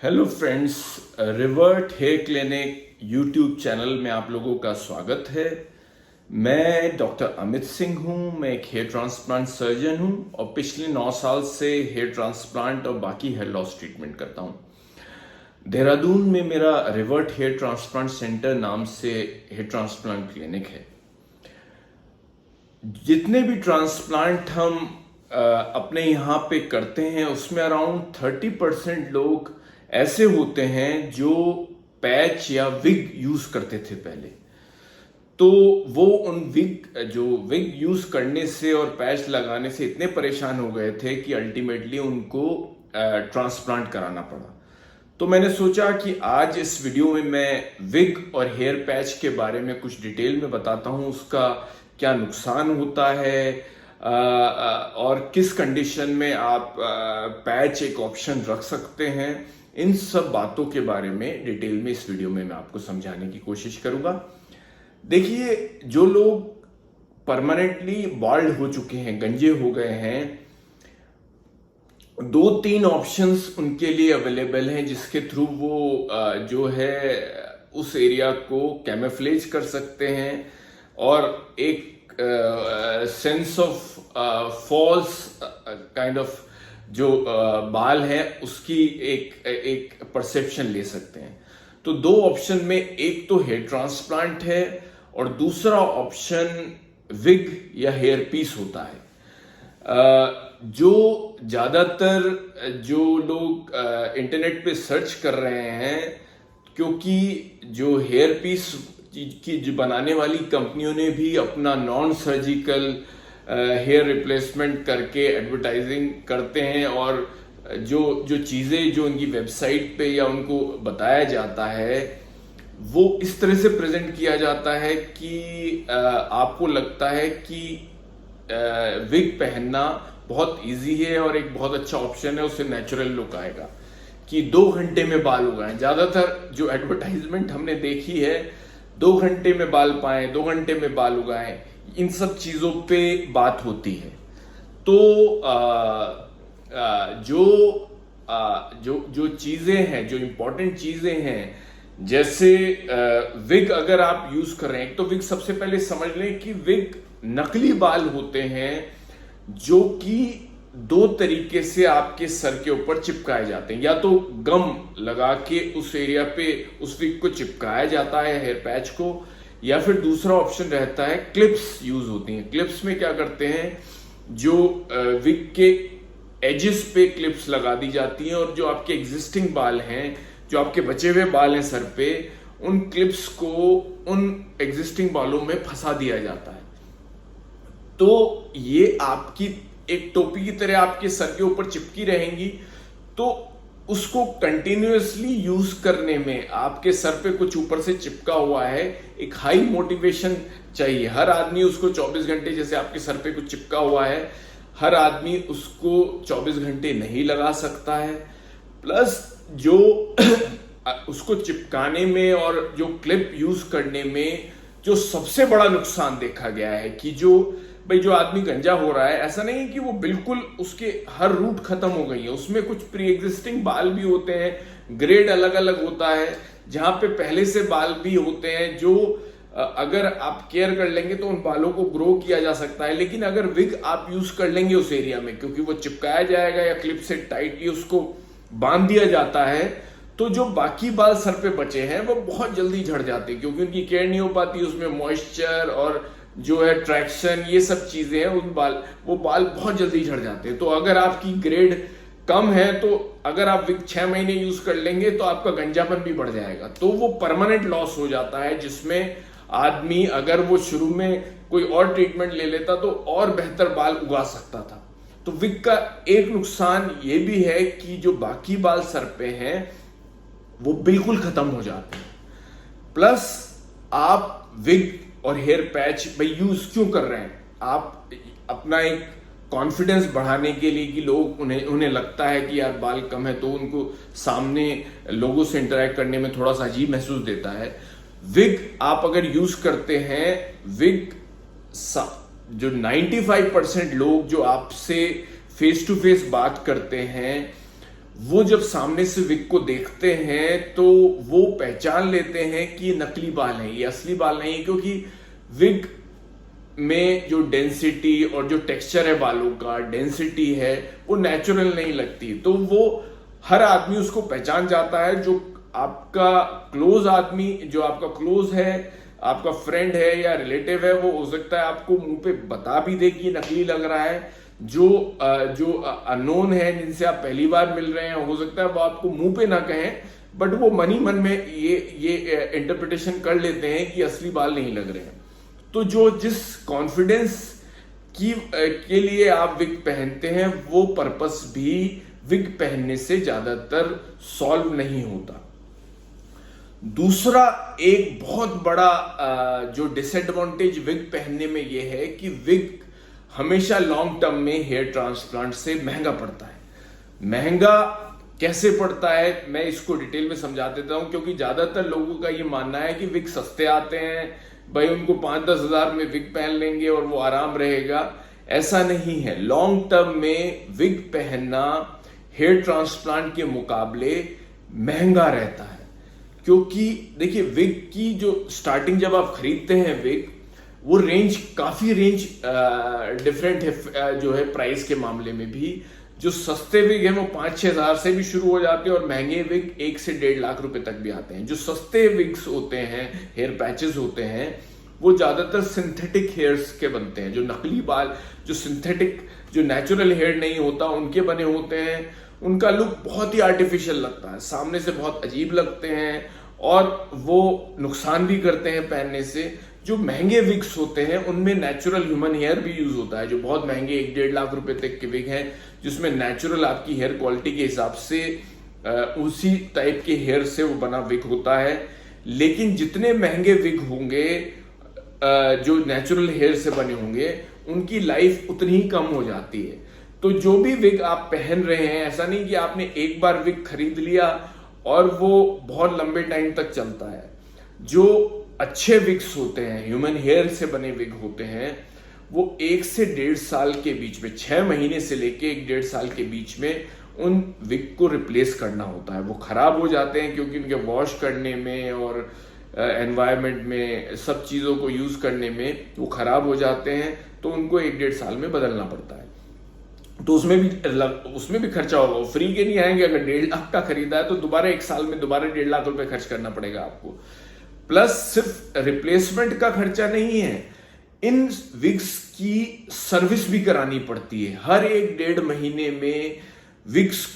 Hello friends, revert hair clinic YouTube channel में आप लोगों का स्वागत है। मैं डॉक्टर अमित सिंह हूं। मैं एक हेयर ट्रांसप्लांट सर्जन हूं और पिछले 9 साल से हेयर ट्रांसप्लांट और बाकी हेयर लॉस ट्रीटमेंट करता हूं। देहरादून में मेरा रिवर्ट हेयर ट्रांसप्लांट सेंटर नाम से हेयर ट्रांसप्लांट क्लिनिक है। जितने भी ट्रांसप्लांट हम अपने यहाँ पे करते हैं उसमें अराउंड 30% लोग ऐसे होते हैं जो पैच या विग यूज करते थे पहले। तो वो उन विग यूज करने से और पैच लगाने से इतने परेशान हो गए थे कि अल्टीमेटली उनको ट्रांसप्लांट कराना पड़ा। तो मैंने सोचा कि आज इस वीडियो में मैं विग और हेयर पैच के बारे में कुछ डिटेल में बताता हूं, उसका क्या नुकसान होता है और किस कंडीशन में आप पैच एक ऑप्शन रख सकते हैं। इन सब बातों के बारे में डिटेल में इस वीडियो में मैं आपको समझाने की कोशिश करूंगा। देखिए, जो लोग परमानेंटली बाल्ड हो चुके हैं, गंजे हो गए हैं, 2-3 ऑप्शंस उनके लिए अवेलेबल हैं जिसके थ्रू वो जो है उस एरिया को कैमोफ्लेज कर सकते हैं और एक sense of false kind of जो बाल है उसकी एक परसेप्शन ले सकते हैं। तो 2 ऑप्शन में एक तो हेयर ट्रांसप्लांट है और दूसरा ऑप्शन विग या हेयर पीस होता है। जो ज्यादातर जो लोग इंटरनेट पे सर्च कर रहे हैं, क्योंकि जो हेयर पीस की जो बनाने वाली कंपनियों ने भी अपना नॉन सर्जिकल हेयर रिप्लेसमेंट करके एडवर्टाइजिंग करते हैं और जो चीजें जो उनकी वेबसाइट पे या उनको बताया जाता है वो इस तरह से प्रेजेंट किया जाता है कि आपको लगता है कि विग पहनना बहुत इजी है और एक बहुत अच्छा ऑप्शन है, उससे नेचुरल लुक आएगा कि 2 घंटे में बाल उगाएं। ज्यादातर जो एडवर्टाइजमेंट हमने देखी है 2 घंटे में बाल पाएं, 2 घंटे में बाल उगाएं, इन सब चीजों पे बात होती है। तो जो चीजें हैं, जो इंपॉर्टेंट चीजें हैं, जैसे विग अगर आप यूज कर रहे हैं, तो विग सबसे पहले समझ लें कि विग नकली बाल होते हैं जो कि 2 तरीके से आपके सर के ऊपर चिपकाए जाते हैं। या तो गम लगा के उस एरिया पे उस विग को चिपकाया जाता है, हेयर पैच को, या फिर दूसरा ऑप्शन रहता है क्लिप्स यूज होती हैं। क्लिप्स में क्या करते हैं, जो विग के एजेस पे क्लिप्स लगा दी जाती हैं और जो आपके एग्जिस्टिंग बाल हैं, जो आपके बचे हुए बाल हैं सर पे, उन क्लिप्स को उन एग्जिस्टिंग बालों में फंसा दिया जाता है। तो ये आपकी एक टोपी की तरह आपके सर के ऊपर चिपकी रहेंगी। तो उसको कंटिन्यूअसली यूज करने में आपके सर पे कुछ ऊपर से चिपका हुआ है, एक हाई मोटिवेशन चाहिए। हर आदमी उसको 24 घंटे, जैसे आपके सर पे कुछ चिपका हुआ है, हर आदमी उसको 24 घंटे नहीं लगा सकता है। प्लस जो उसको चिपकाने में और जो क्लिप यूज करने में जो सबसे बड़ा नुकसान देखा गया है कि जो आदमी गंजा हो रहा है, ऐसा नहीं है कि वो बिल्कुल उसके हर रूट खत्म हो गई है, उसमें कुछ प्री एग्जिस्टिंग बाल भी होते हैं, ग्रेड अलग अलग होता है, जहां पे पहले से बाल भी होते हैं जो अगर आप केयर कर लेंगे तो उन बालों को ग्रो किया जा सकता है। लेकिन अगर विग आप यूज कर लेंगे उस एरिया में, क्योंकि वो चिपकाया जाएगा या क्लिप से टाइटली उसको बांध दिया जाता है, तो जो बाकी बाल सर पे बचे हैं वो बहुत जल्दी झड़ जाते हैं, क्योंकि उनकी केयर नहीं हो पाती। उसमें मॉइस्चर और जो है ट्रैक्शन, ये सब चीजें हैं, वो बाल बहुत जल्दी झड़ जाते हैं। तो अगर आपकी ग्रेड कम है, तो अगर आप विग 6 महीने यूज कर लेंगे तो आपका गंजापन भी बढ़ जाएगा। तो वो परमानेंट लॉस हो जाता है, जिसमें आदमी अगर वो शुरू में कोई और ट्रीटमेंट ले लेता तो और बेहतर बाल उगा सकता था। तो विग का एक नुकसान ये भी है कि जो बाकी बाल सर पे हैं वो बिल्कुल खत्म हो जाते हैं। प्लस आप विग और हेयर पैच भाई यूज क्यों कर रहे हैं? आप अपना एक कॉन्फिडेंस बढ़ाने के लिए कि लोग उन्हें लगता है कि यार बाल कम है, तो उनको सामने लोगों से इंटरेक्ट करने में थोड़ा सा अजीब महसूस देता है। विग आप अगर यूज करते हैं, विग जो 95% लोग जो आपसे फेस टू फेस बात करते हैं वो जब सामने से विग को देखते हैं तो वो पहचान लेते हैं कि ये नकली बाल है, ये असली बाल नहीं है, क्योंकि विग में जो डेंसिटी और जो टेक्सचर है बालों का, डेंसिटी है, वो नेचुरल नहीं लगती। तो वो हर आदमी उसको पहचान जाता है। जो आपका क्लोज आदमी, जो आपका क्लोज है, आपका फ्रेंड है या रिलेटिव है, वो हो सकता है आपको मुंह पे बता भी दे कि नकली लग रहा है। जो अननोन है, जिनसे आप पहली बार मिल रहे हैं, हो सकता है वो आपको मुंह पे ना कहें, बट वो मन ही मन में ये इंटरप्रिटेशन कर लेते हैं कि असली बाल नहीं लग रहे हैं। तो जिस कॉन्फिडेंस के लिए आप विग पहनते हैं, वो पर्पस भी विग पहनने से ज्यादातर सॉल्व नहीं होता। दूसरा एक बहुत बड़ा जो डिसएडवांटेज विग पहनने में यह है कि विग हमेशा लॉन्ग टर्म में हेयर ट्रांसप्लांट से महंगा पड़ता है। महंगा कैसे पड़ता है मैं इसको डिटेल में समझा देता हूं, क्योंकि ज्यादातर लोगों का ये मानना है कि विग सस्ते आते हैं, भाई उनको 5-10 हजार में विग पहन लेंगे और वो आराम रहेगा। ऐसा नहीं है। लॉन्ग टर्म में विग पहनना हेयर ट्रांसप्लांट के मुकाबले महंगा रहता है, क्योंकि देखिए विग की जो स्टार्टिंग जब आप खरीदते हैं विग, वो काफी रेंज डिफरेंट है जो है प्राइस के मामले में भी। जो सस्ते विग हैं वो 5-6 हजार से भी शुरू हो जाते हैं और महंगे विग 1 से 1.5 लाख रुपए तक भी आते हैं। जो सस्ते विग्स होते हैं, हेयर पैचेस होते हैं, वो ज्यादातर सिंथेटिक हेयर्स के बनते हैं। जो नकली बाल, जो सिंथेटिक, जो नेचुरल हेयर नहीं होता, उनके बने होते हैं। उनका लुक बहुत ही आर्टिफिशियल लगता है, सामने से बहुत अजीब लगते हैं और वो नुकसान भी करते हैं पहनने से। जो महंगे विग्स होते हैं उनमें नेचुरल ह्यूमन हेयर भी यूज होता है। जो बहुत महंगे 1-1.5 लाख रुपए तक के विग हैं, जिसमें नेचुरल आपकी हेयर क्वालिटी के हिसाब से उसी टाइप के हेयर से वो बना विग होता है। लेकिन जितने महंगे विग होंगे जो नेचुरल हेयर से बने होंगे, उनकी लाइफ उतनी ही कम हो जाती है। तो जो भी विग आप पहन रहे हैं, ऐसा नहीं कि आपने एक बार विग खरीद लिया और वो बहुत लंबे टाइम तक चलता है। जो अच्छे विग्स होते हैं, ह्यूमन हेयर से बने विग होते हैं, वो 1 से 1.5 साल के बीच में, 6 महीने से लेके 1-1.5 साल के बीच में उन विग को रिप्लेस करना होता है। वो खराब हो जाते हैं क्योंकि उनके वॉश करने में और एनवायरनमेंट में सब चीजों को यूज करने में वो खराब हो जाते हैं, तो उनको 1-1.5 साल में बदलना पड़ता है। तो उसमें भी खर्चा होगा, फ्री के नहीं आएंगे। अगर 1.5 लाख का खरीदा है तो दोबारा 1 साल में दोबारा 1.5 लाख रुपए खर्च करना पड़ेगा आपको। प्लस सिर्फ रिप्लेसमेंट का खर्चा नहीं है, इन विग्स की सर्विस भी करानी पड़ती है। हर 1-1.5 महीने में विग्स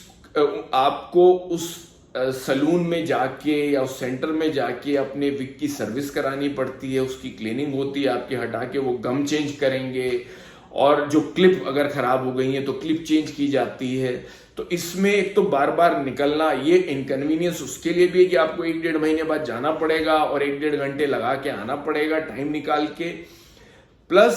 आपको उस सलून में जाके या उस सेंटर में जाके अपने विग की सर्विस करानी पड़ती है। उसकी क्लीनिंग होती है, आपके हटा के वो गम चेंज करेंगे, और जो क्लिप अगर खराब हो गई है तो क्लिप चेंज की जाती है। तो इसमें एक तो बार बार निकलना, ये इनकन्वीनियंस उसके लिए भी है कि आपको 1-1.5 महीने बाद जाना पड़ेगा और 1-1.5 घंटे लगा के आना पड़ेगा टाइम निकाल के। प्लस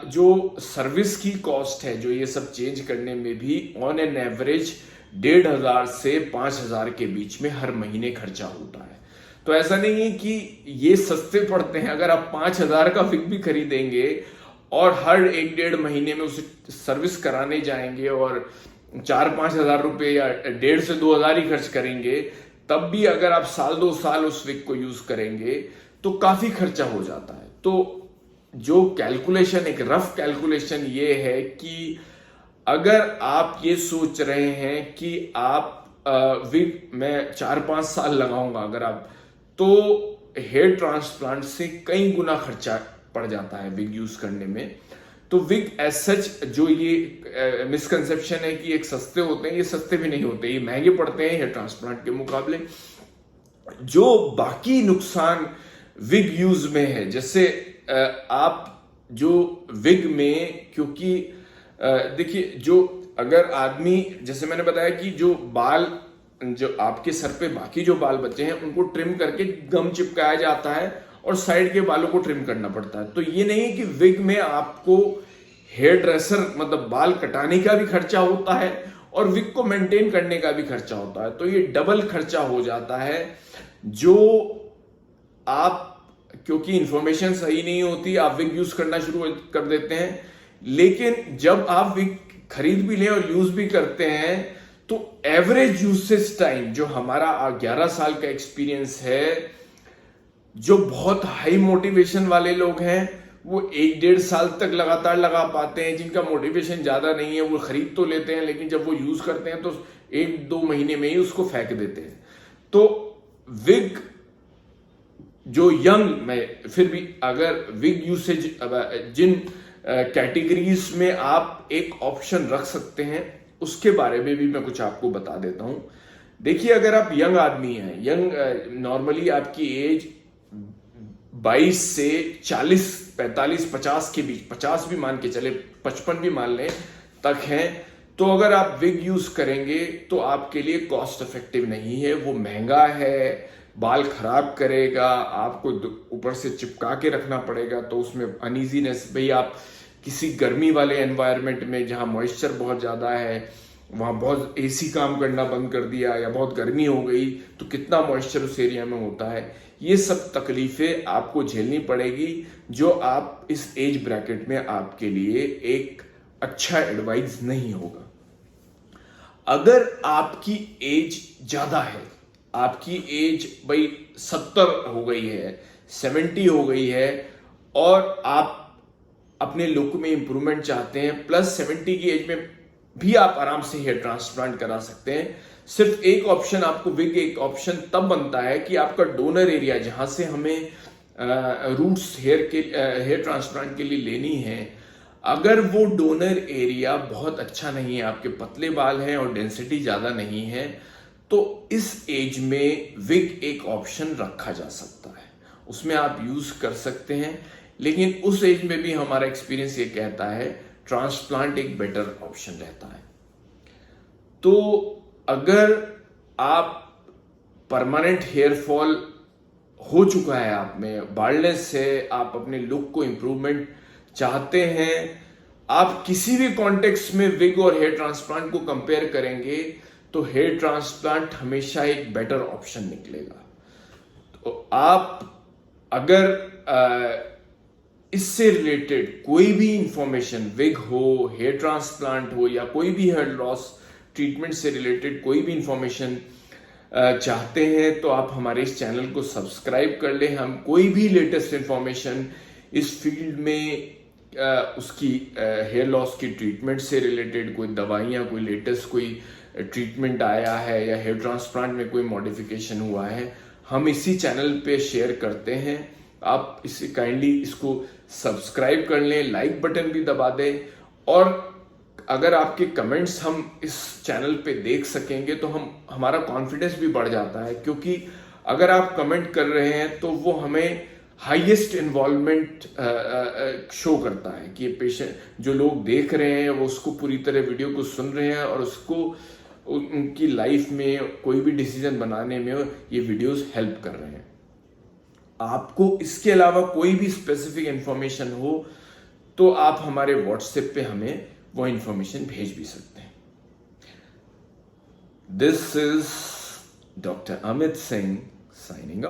जो सर्विस की कॉस्ट है, जो ये सब चेंज करने में भी ऑन एन एवरेज 1,500 से 5,000 के बीच में हर महीने खर्चा होता है। तो ऐसा नहीं है कि ये सस्ते पड़ते हैं। अगर आप 5,000 का विग भी खरीदेंगे और हर 1-1.5 महीने में उसे सर्विस कराने जाएंगे और 4-5 हजार रुपए या 1,500 से 2,000 ही खर्च करेंगे, तब भी अगर आप 1-2 साल उस विग को यूज करेंगे तो काफी खर्चा हो जाता है। तो जो कैलकुलेशन, एक रफ कैलकुलेशन ये है कि अगर आप ये सोच रहे हैं कि आप विग में 4-5 साल लगाऊंगा अगर आप, तो हेयर ट्रांसप्लांट से कई गुना खर्चा पड़ जाता है विग यूज करने में। तो विग एज सच, जो ये मिसकंसेप्शन है कि एक सस्ते होते हैं, ये सस्ते भी नहीं होते, ये महंगे पड़ते हैं हेयर ट्रांसप्लांट के मुकाबले। जो बाकी नुकसान विग यूज में है, जैसे आप जो विग में, क्योंकि देखिए जो अगर आदमी, जैसे मैंने बताया कि जो बाल, जो आपके सर पे बाकी जो बाल बचे हैं उनको ट्रिम करके गम चिपकाया जाता है और साइड के बालों को ट्रिम करना पड़ता है। तो ये नहीं है कि विग में आपको हेयर ड्रेसर, मतलब बाल कटाने का भी खर्चा होता है और विग को मेंटेन करने का भी खर्चा होता है। तो ये डबल खर्चा हो जाता है। जो आप, क्योंकि इंफॉर्मेशन सही नहीं होती, आप विग यूज करना शुरू कर देते हैं, लेकिन जब आप विग खरीद भी लें और यूज भी करते हैं तो एवरेज यूसेज टाइम जो हमारा 11 साल का एक्सपीरियंस है, जो बहुत हाई मोटिवेशन वाले लोग हैं वो 1-1.5 साल तक लगातार लगा पाते हैं। जिनका मोटिवेशन ज्यादा नहीं है वो खरीद तो लेते हैं, लेकिन जब वो यूज करते हैं तो 1-2 महीने में ही उसको फेंक देते हैं। तो विग जो यंग, मैं फिर भी अगर विग यूसेज जिन कैटेगरीज में आप एक ऑप्शन रख सकते हैं उसके बारे में भी मैं कुछ आपको बता देता हूं। देखिए, अगर आप यंग आदमी हैं, यंग नॉर्मली आपकी एज 22 से 40, 45, 50 के बीच, 50 भी मान के चले, 55 भी मान लें तक हैं, तो अगर आप विग यूज करेंगे तो आपके लिए कॉस्ट इफेक्टिव नहीं है, वो महंगा है, बाल खराब करेगा, आपको ऊपर से चिपका के रखना पड़ेगा, तो उसमें अनइजीनेस। भाई आप किसी गर्मी वाले एनवायरनमेंट में जहां मॉइस्चर बहुत ज्यादा है, वहां बहुत एसी काम करना बंद कर दिया या बहुत गर्मी हो गई तो कितना मॉइस्चर उस एरिया में होता है, ये सब तकलीफें आपको झेलनी पड़ेगी, जो आप इस एज ब्रैकेट में आपके लिए एक अच्छा एडवाइस नहीं होगा। अगर आपकी एज ज्यादा है, आपकी एज भाई 70 हो गई है, 70 हो गई है, और आप अपने लुक में इंप्रूवमेंट चाहते हैं, प्लस 70 की एज में भी आप आराम से हेयर ट्रांसप्लांट करा सकते हैं। सिर्फ एक ऑप्शन आपको विग एक ऑप्शन तब बनता है कि आपका डोनर एरिया, जहां से हमें रूट्स हेयर ट्रांसप्लांट के लिए लेनी है, अगर वो डोनर एरिया बहुत अच्छा नहीं है, आपके पतले बाल हैं और डेंसिटी ज्यादा नहीं है, तो इस एज में विग एक ऑप्शन रखा जा सकता है, उसमें आप यूज कर सकते हैं। लेकिन उस एज में भी हमारा एक्सपीरियंस ये कहता है ट्रांसप्लांट एक बेटर ऑप्शन रहता है। तो अगर आप परमानेंट हेयर फॉल हो चुका है, आप में बाल्डनेस है, आप अपने लुक को इंप्रूवमेंट चाहते हैं, आप किसी भी कॉन्टेक्स्ट में विग और हेयर ट्रांसप्लांट को कंपेयर करेंगे तो हेयर ट्रांसप्लांट हमेशा एक बेटर ऑप्शन निकलेगा। तो आप अगर इससे रिलेटेड कोई भी इंफॉर्मेशन, विग हो, हेयर ट्रांसप्लांट हो, या कोई भी हेयर लॉस ट्रीटमेंट से रिलेटेड कोई भी इंफॉर्मेशन चाहते हैं, तो आप हमारे इस चैनल को सब्सक्राइब कर लें। हम कोई भी लेटेस्ट इंफॉर्मेशन इस फील्ड में उसकी हेयर लॉस की ट्रीटमेंट से रिलेटेड, कोई दवाइयाँ, कोई लेटेस्ट कोई ट्रीटमेंट आया है या हेयर ट्रांसप्लांट में कोई मॉडिफिकेशन हुआ है, हम इसी चैनल पे शेयर करते हैं। आप इसे काइंडली इसको सब्सक्राइब कर लें, लाइक बटन भी दबा दें, और अगर आपके कमेंट्स हम इस चैनल पे देख सकेंगे तो हमारा कॉन्फिडेंस भी बढ़ जाता है, क्योंकि अगर आप कमेंट कर रहे हैं तो वो हमें हाईएस्ट इन्वॉल्वमेंट शो करता है कि ये पेशेंट, जो लोग देख रहे हैं वो उसको पूरी तरह वीडियो को सुन रहे हैं और उसको उनकी लाइफ में कोई भी डिसीजन बनाने में ये वीडियोस हेल्प कर रहे हैं। आपको इसके अलावा कोई भी स्पेसिफिक इंफॉर्मेशन हो तो आप हमारे व्हाट्सएप पे हमें वो इंफॉर्मेशन भेज भी सकते हैं। This is doctor Amit Singh signing off.